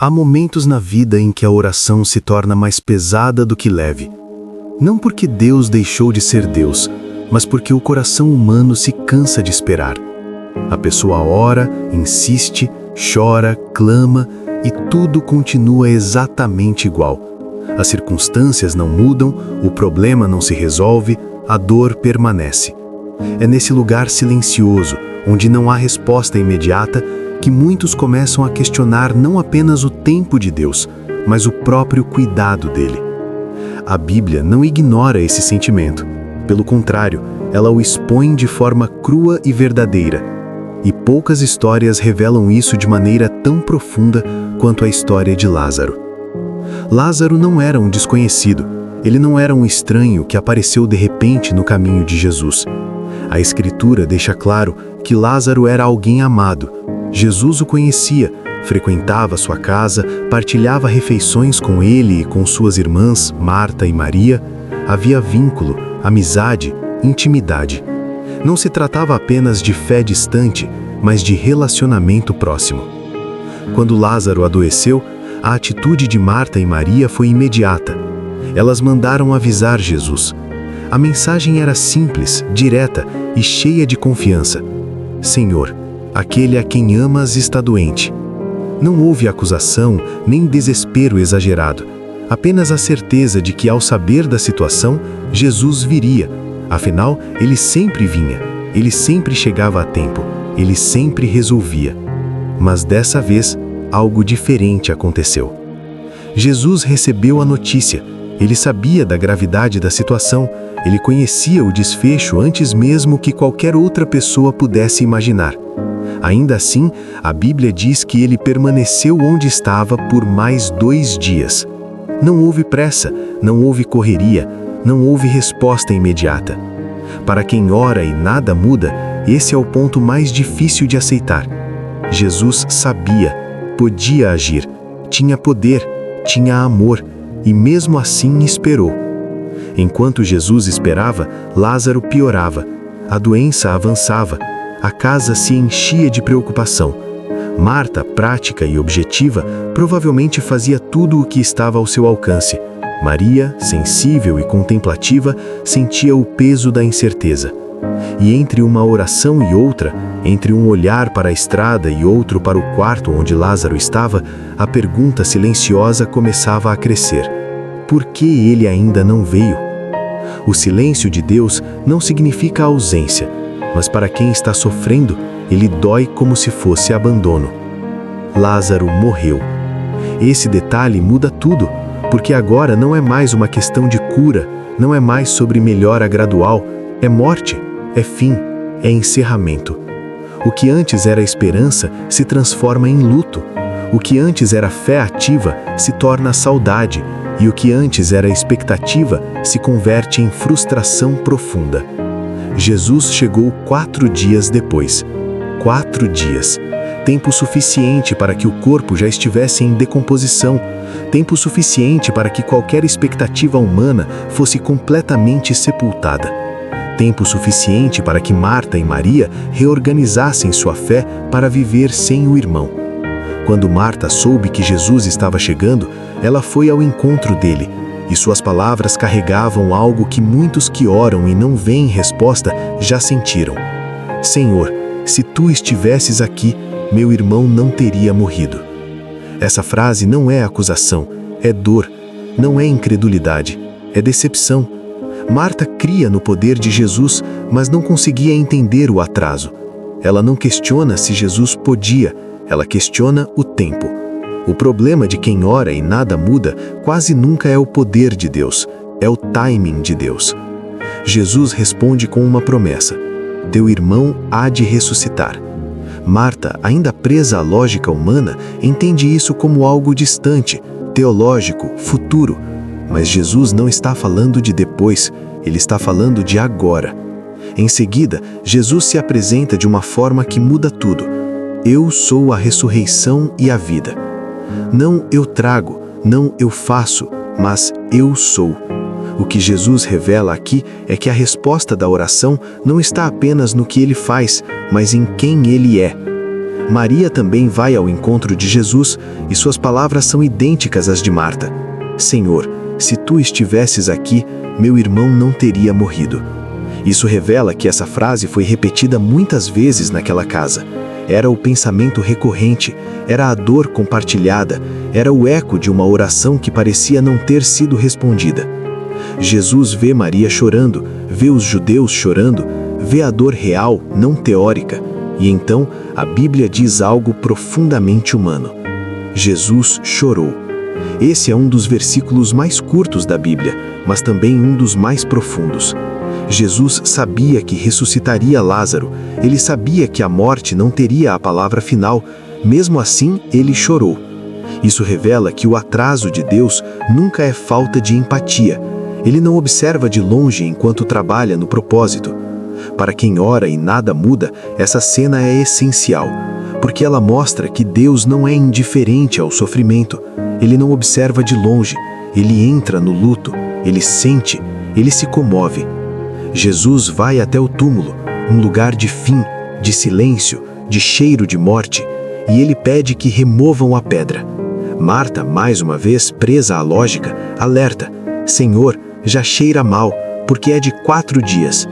Há momentos na vida em que a oração se torna mais pesada do que leve. Não porque Deus deixou de ser Deus, mas porque o coração humano se cansa de esperar. A pessoa ora, insiste, chora, clama e tudo continua exatamente igual. As circunstâncias não mudam, o problema não se resolve, a dor permanece. É nesse lugar silencioso, onde não há resposta imediata, que muitos começam a questionar não apenas o tempo de Deus, mas o próprio cuidado dele. A Bíblia não ignora esse sentimento. Pelo contrário, ela o expõe de forma crua e verdadeira. E poucas histórias revelam isso de maneira tão profunda quanto a história de Lázaro. Lázaro não era um desconhecido, ele não era um estranho que apareceu de repente no caminho de Jesus. A Escritura deixa claro que Lázaro era alguém amado. Jesus o conhecia, frequentava sua casa, partilhava refeições com ele e com suas irmãs, Marta e Maria. Havia vínculo, amizade, intimidade. Não se tratava apenas de fé distante, mas de relacionamento próximo. Quando Lázaro adoeceu, a atitude de Marta e Maria foi imediata. Elas mandaram avisar Jesus. A mensagem era simples, direta e cheia de confiança. Senhor, aquele a quem amas está doente. Não houve acusação, nem desespero exagerado. Apenas a certeza de que, ao saber da situação, Jesus viria. Afinal, ele sempre vinha, ele sempre chegava a tempo, ele sempre resolvia. Mas dessa vez, algo diferente aconteceu. Jesus recebeu a notícia. Ele sabia da gravidade da situação, ele conhecia o desfecho antes mesmo que qualquer outra pessoa pudesse imaginar. Ainda assim, a Bíblia diz que ele permaneceu onde estava por mais 2 dias. Não houve pressa, não houve correria, não houve resposta imediata. Para quem ora e nada muda, esse é o ponto mais difícil de aceitar. Jesus sabia, podia agir, tinha poder, tinha amor, e mesmo assim esperou. Enquanto Jesus esperava, Lázaro piorava, a doença avançava, a casa se enchia de preocupação. Marta, prática e objetiva, provavelmente fazia tudo o que estava ao seu alcance. Maria, sensível e contemplativa, sentia o peso da incerteza. E entre uma oração e outra, entre um olhar para a estrada e outro para o quarto onde Lázaro estava, a pergunta silenciosa começava a crescer. Por que ele ainda não veio? O silêncio de Deus não significa ausência, mas para quem está sofrendo, ele dói como se fosse abandono. Lázaro morreu. Esse detalhe muda tudo, porque agora não é mais uma questão de cura, não é mais sobre melhora gradual, é morte, é fim, é encerramento. O que antes era esperança se transforma em luto. O que antes era fé ativa se torna saudade, e o que antes era expectativa se converte em frustração profunda. Jesus chegou 4 dias depois. 4 dias. Tempo suficiente para que o corpo já estivesse em decomposição. Tempo suficiente para que qualquer expectativa humana fosse completamente sepultada. Tempo suficiente para que Marta e Maria reorganizassem sua fé para viver sem o irmão. Quando Marta soube que Jesus estava chegando, ela foi ao encontro dele, e suas palavras carregavam algo que muitos que oram e não veem resposta já sentiram. Senhor, se tu estivesses aqui, meu irmão não teria morrido. Essa frase não é acusação, é dor, não é incredulidade, é decepção. Marta cria no poder de Jesus, mas não conseguia entender o atraso. Ela não questiona se Jesus podia, ela questiona o tempo. O problema de quem ora e nada muda quase nunca é o poder de Deus, é o timing de Deus. Jesus responde com uma promessa: teu irmão há de ressuscitar. Marta, ainda presa à lógica humana, entende isso como algo distante, teológico, futuro. Mas Jesus não está falando de depois, ele está falando de agora. Em seguida, Jesus se apresenta de uma forma que muda tudo. Eu sou a ressurreição e a vida. Não eu trago, não eu faço, mas eu sou. O que Jesus revela aqui é que a resposta da oração não está apenas no que ele faz, mas em quem ele é. Maria também vai ao encontro de Jesus e suas palavras são idênticas às de Marta. Senhor, se tu estivesses aqui, meu irmão não teria morrido. Isso revela que essa frase foi repetida muitas vezes naquela casa. Era o pensamento recorrente, era a dor compartilhada, era o eco de uma oração que parecia não ter sido respondida. Jesus vê Maria chorando, vê os judeus chorando, vê a dor real, não teórica, e então a Bíblia diz algo profundamente humano. Jesus chorou. Esse é um dos versículos mais curtos da Bíblia, mas também um dos mais profundos. Jesus sabia que ressuscitaria Lázaro, ele sabia que a morte não teria a palavra final, mesmo assim ele chorou. Isso revela que o atraso de Deus nunca é falta de empatia. Ele não observa de longe enquanto trabalha no propósito. Para quem ora e nada muda, essa cena é essencial, porque ela mostra que Deus não é indiferente ao sofrimento. Ele não observa de longe, ele entra no luto, ele sente, ele se comove. Jesus vai até o túmulo, um lugar de fim, de silêncio, de cheiro de morte, e ele pede que removam a pedra. Marta, mais uma vez presa à lógica, alerta: Senhor, já cheira mal, porque é de 4 dias.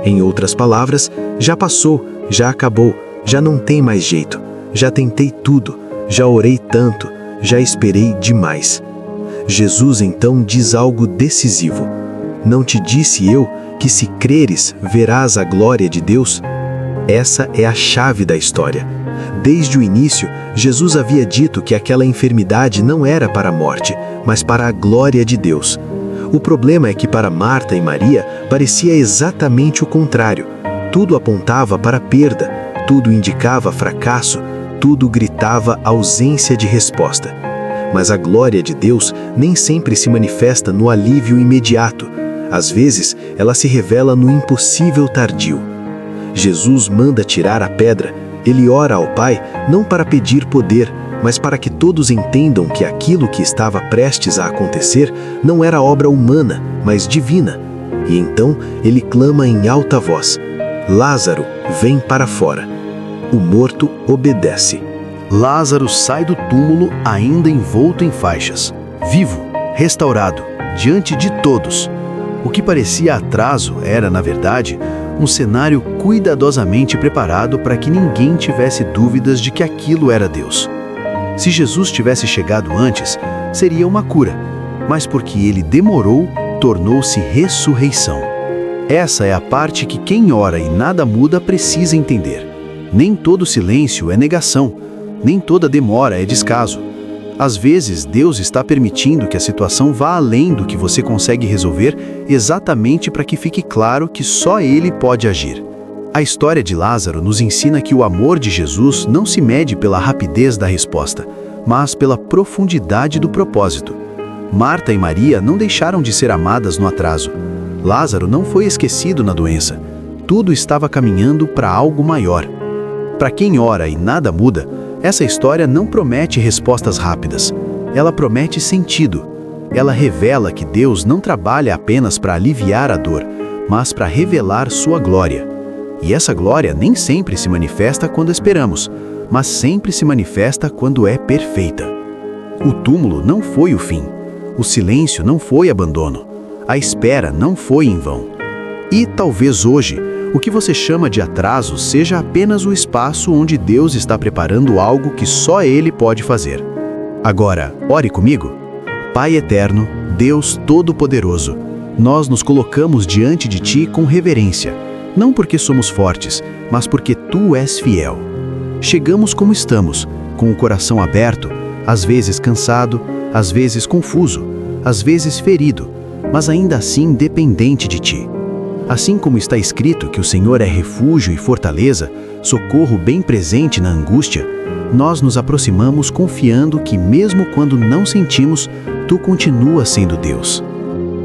Em outras palavras, já passou, já acabou, já não tem mais jeito, já tentei tudo, já orei tanto, já esperei demais. Jesus então diz algo decisivo: Não te disse eu que se creres, verás a glória de Deus? Essa é a chave da história. Desde o início, Jesus havia dito que aquela enfermidade não era para a morte, mas para a glória de Deus. O problema é que para Marta e Maria parecia exatamente o contrário. Tudo apontava para a perda, tudo indicava fracasso, tudo gritava ausência de resposta. Mas a glória de Deus nem sempre se manifesta no alívio imediato. Às vezes, ela se revela no impossível tardio. Jesus manda tirar a pedra. Ele ora ao Pai não para pedir poder, mas para que todos entendam que aquilo que estava prestes a acontecer não era obra humana, mas divina. E então ele clama em alta voz: Lázaro, vem para fora. O morto obedece. Lázaro sai do túmulo ainda envolto em faixas, vivo, restaurado, diante de todos. O que parecia atraso era, na verdade, um cenário cuidadosamente preparado para que ninguém tivesse dúvidas de que aquilo era Deus. Se Jesus tivesse chegado antes, seria uma cura, mas porque ele demorou, tornou-se ressurreição. Essa é a parte que quem ora e nada muda precisa entender. Nem todo silêncio é negação, nem toda demora é descaso. Às vezes, Deus está permitindo que a situação vá além do que você consegue resolver, exatamente para que fique claro que só Ele pode agir. A história de Lázaro nos ensina que o amor de Jesus não se mede pela rapidez da resposta, mas pela profundidade do propósito. Marta e Maria não deixaram de ser amadas no atraso. Lázaro não foi esquecido na doença. Tudo estava caminhando para algo maior. Para quem ora e nada muda, essa história não promete respostas rápidas. Ela promete sentido. Ela revela que Deus não trabalha apenas para aliviar a dor, mas para revelar sua glória. E essa glória nem sempre se manifesta quando esperamos, mas sempre se manifesta quando é perfeita. O túmulo não foi o fim. O silêncio não foi abandono. A espera não foi em vão. E talvez hoje, o que você chama de atraso seja apenas o espaço onde Deus está preparando algo que só Ele pode fazer. Agora, ore comigo. Pai eterno, Deus Todo-Poderoso, nós nos colocamos diante de Ti com reverência, não porque somos fortes, mas porque Tu és fiel. Chegamos como estamos, com o coração aberto, às vezes cansado, às vezes confuso, às vezes ferido, mas ainda assim dependente de Ti. Assim como está escrito que o Senhor é refúgio e fortaleza, socorro bem presente na angústia, nós nos aproximamos confiando que mesmo quando não sentimos, Tu continuas sendo Deus.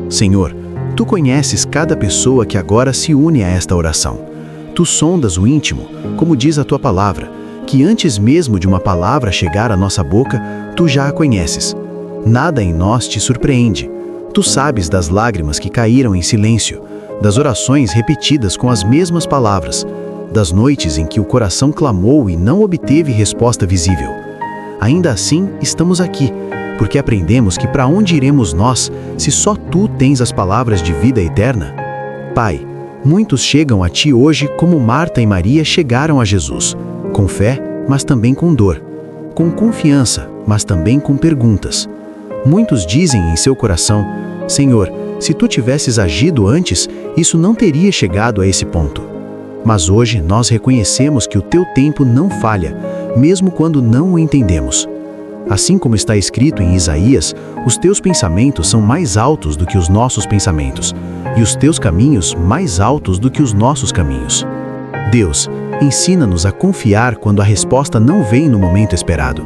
Senhor, Tu conheces cada pessoa que agora se une a esta oração. Tu sondas o íntimo, como diz a Tua palavra, que antes mesmo de uma palavra chegar à nossa boca, Tu já a conheces. Nada em nós te surpreende. Tu sabes das lágrimas que caíram em silêncio, das orações repetidas com as mesmas palavras, das noites em que o coração clamou e não obteve resposta visível. Ainda assim, estamos aqui, porque aprendemos que para onde iremos nós, se só Tu tens as palavras de vida eterna? Pai, muitos chegam a Ti hoje como Marta e Maria chegaram a Jesus, com fé, mas também com dor, com confiança, mas também com perguntas. Muitos dizem em seu coração: Senhor, se Tu tivesses agido antes, isso não teria chegado a esse ponto. Mas hoje nós reconhecemos que o Teu tempo não falha, mesmo quando não o entendemos. Assim como está escrito em Isaías, os Teus pensamentos são mais altos do que os nossos pensamentos, e os Teus caminhos mais altos do que os nossos caminhos. Deus, ensina-nos a confiar quando a resposta não vem no momento esperado.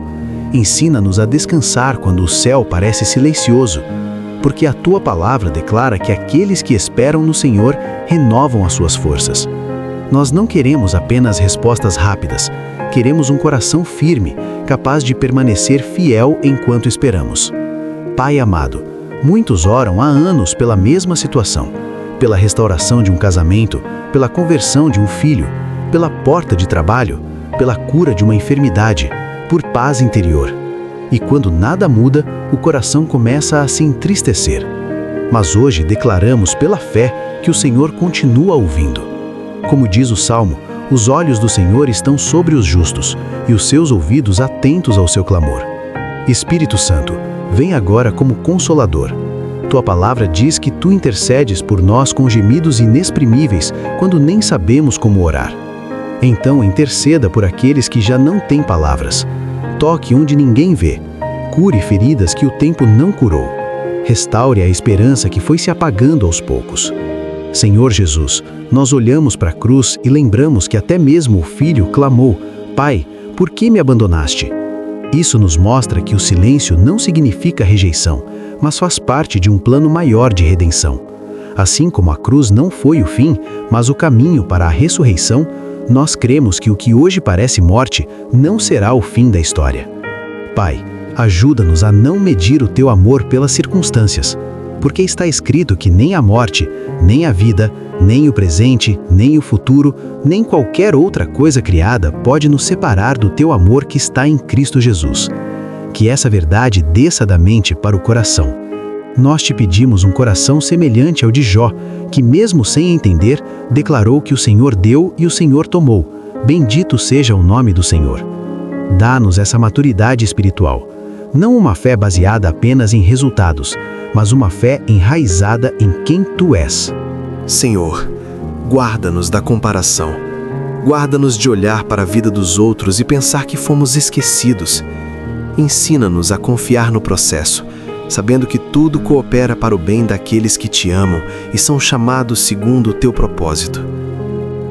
Ensina-nos a descansar quando o céu parece silencioso, porque a Tua palavra declara que aqueles que esperam no Senhor renovam as suas forças. Nós não queremos apenas respostas rápidas, queremos um coração firme, capaz de permanecer fiel enquanto esperamos. Pai amado, muitos oram há anos pela mesma situação, pela restauração de um casamento, pela conversão de um filho, pela porta de trabalho, pela cura de uma enfermidade, por paz interior. E quando nada muda, o coração começa a se entristecer. Mas hoje declaramos pela fé que o Senhor continua ouvindo. Como diz o Salmo, os olhos do Senhor estão sobre os justos, e os seus ouvidos atentos ao seu clamor. Espírito Santo, vem agora como Consolador. Tua palavra diz que Tu intercedes por nós com gemidos inexprimíveis, quando nem sabemos como orar. Então interceda por aqueles que já não têm palavras. Toque onde ninguém vê. Cure feridas que o tempo não curou. Restaure a esperança que foi se apagando aos poucos. Senhor Jesus, nós olhamos para a cruz e lembramos que até mesmo o Filho clamou: Pai, por que me abandonaste? Isso nos mostra que o silêncio não significa rejeição, mas faz parte de um plano maior de redenção. Assim como a cruz não foi o fim, mas o caminho para a ressurreição, nós cremos que o que hoje parece morte não será o fim da história. Pai, ajuda-nos a não medir o Teu amor pelas circunstâncias, porque está escrito que nem a morte, nem a vida, nem o presente, nem o futuro, nem qualquer outra coisa criada pode nos separar do Teu amor que está em Cristo Jesus. Que essa verdade desça da mente para o coração. Nós Te pedimos um coração semelhante ao de Jó, que mesmo sem entender, declarou que o Senhor deu e o Senhor tomou. Bendito seja o nome do Senhor. Dá-nos essa maturidade espiritual. Não uma fé baseada apenas em resultados, mas uma fé enraizada em quem Tu és. Senhor, guarda-nos da comparação. Guarda-nos de olhar para a vida dos outros e pensar que fomos esquecidos. Ensina-nos a confiar no processo, sabendo que tudo coopera para o bem daqueles que Te amam e são chamados segundo o Teu propósito.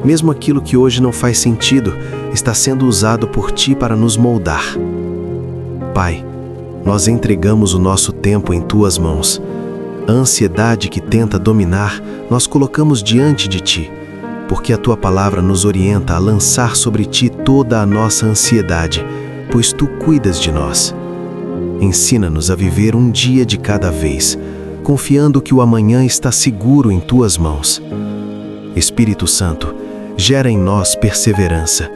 Mesmo aquilo que hoje não faz sentido, está sendo usado por Ti para nos moldar. Pai, nós entregamos o nosso tempo em Tuas mãos. A ansiedade que tenta dominar, nós colocamos diante de Ti, porque a Tua palavra nos orienta a lançar sobre Ti toda a nossa ansiedade, pois Tu cuidas de nós. Ensina-nos a viver um dia de cada vez, confiando que o amanhã está seguro em Tuas mãos. Espírito Santo, gera em nós perseverança,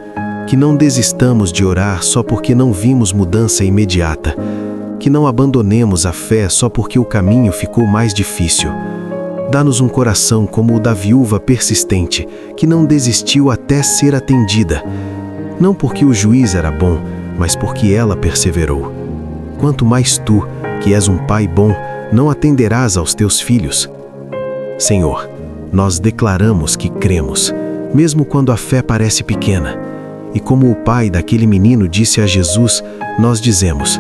que não desistamos de orar só porque não vimos mudança imediata, que não abandonemos a fé só porque o caminho ficou mais difícil. Dá-nos um coração como o da viúva persistente, que não desistiu até ser atendida, não porque o juiz era bom, mas porque ela perseverou. Quanto mais Tu, que és um Pai bom, não atenderás aos Teus filhos. Senhor, nós declaramos que cremos, mesmo quando a fé parece pequena. E como o pai daquele menino disse a Jesus, nós dizemos: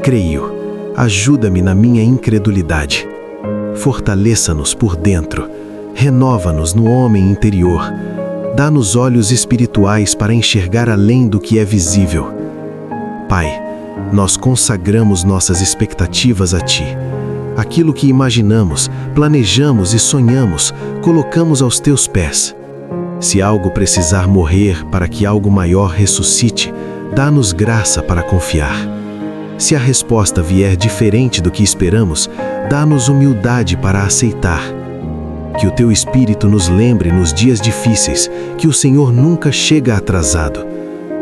Creio, ajuda-me na minha incredulidade. Fortaleça-nos por dentro, renova-nos no homem interior, dá-nos olhos espirituais para enxergar além do que é visível. Pai, nós consagramos nossas expectativas a Ti. Aquilo que imaginamos, planejamos e sonhamos, colocamos aos Teus pés. Se algo precisar morrer para que algo maior ressuscite, dá-nos graça para confiar. Se a resposta vier diferente do que esperamos, dá-nos humildade para aceitar. Que o Teu Espírito nos lembre nos dias difíceis que o Senhor nunca chega atrasado.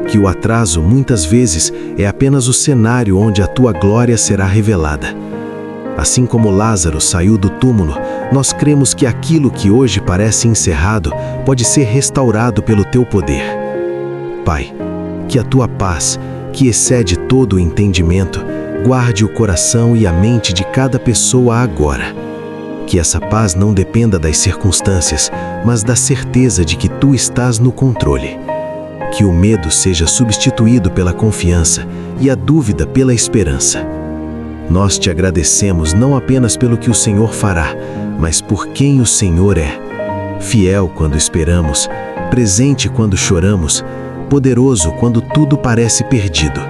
Que o atraso, muitas vezes, é apenas o cenário onde a Tua glória será revelada. Assim como Lázaro saiu do túmulo, nós cremos que aquilo que hoje parece encerrado pode ser restaurado pelo Teu poder. Pai, que a Tua paz, que excede todo o entendimento, guarde o coração e a mente de cada pessoa agora. Que essa paz não dependa das circunstâncias, mas da certeza de que Tu estás no controle. Que o medo seja substituído pela confiança e a dúvida pela esperança. Nós Te agradecemos não apenas pelo que o Senhor fará, mas por quem o Senhor é. Fiel quando esperamos, presente quando choramos, poderoso quando tudo parece perdido.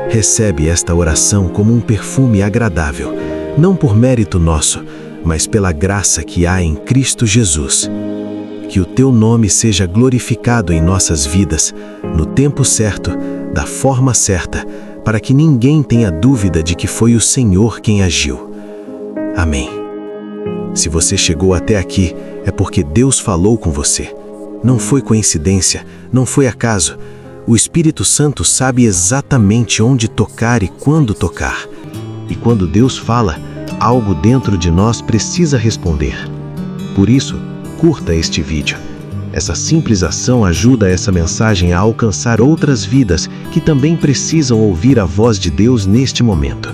Recebe esta oração como um perfume agradável, não por mérito nosso, mas pela graça que há em Cristo Jesus. Que o Teu nome seja glorificado em nossas vidas, no tempo certo, da forma certa, para que ninguém tenha dúvida de que foi o Senhor quem agiu. Amém. Se você chegou até aqui, é porque Deus falou com você. Não foi coincidência, não foi acaso. O Espírito Santo sabe exatamente onde tocar e quando tocar. E quando Deus fala, algo dentro de nós precisa responder. Por isso, curta este vídeo. Essa simples ação ajuda essa mensagem a alcançar outras vidas que também precisam ouvir a voz de Deus neste momento.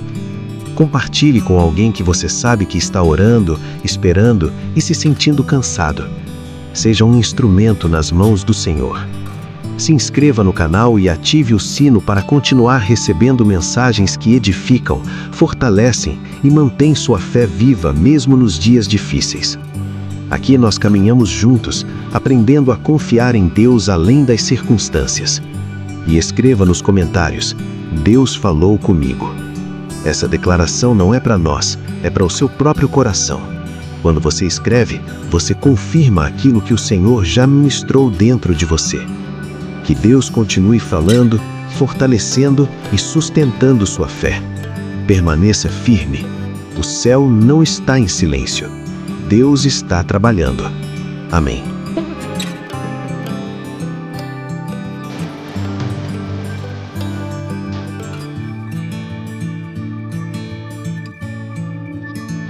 Compartilhe com alguém que você sabe que está orando, esperando e se sentindo cansado. Seja um instrumento nas mãos do Senhor. Se inscreva no canal e ative o sino para continuar recebendo mensagens que edificam, fortalecem e mantêm sua fé viva mesmo nos dias difíceis. Aqui nós caminhamos juntos, aprendendo a confiar em Deus além das circunstâncias. E escreva nos comentários: Deus falou comigo. Essa declaração não é para nós, é para o seu próprio coração. Quando você escreve, você confirma aquilo que o Senhor já ministrou dentro de você. Que Deus continue falando, fortalecendo e sustentando sua fé. Permaneça firme. O céu não está em silêncio. Deus está trabalhando. Amém.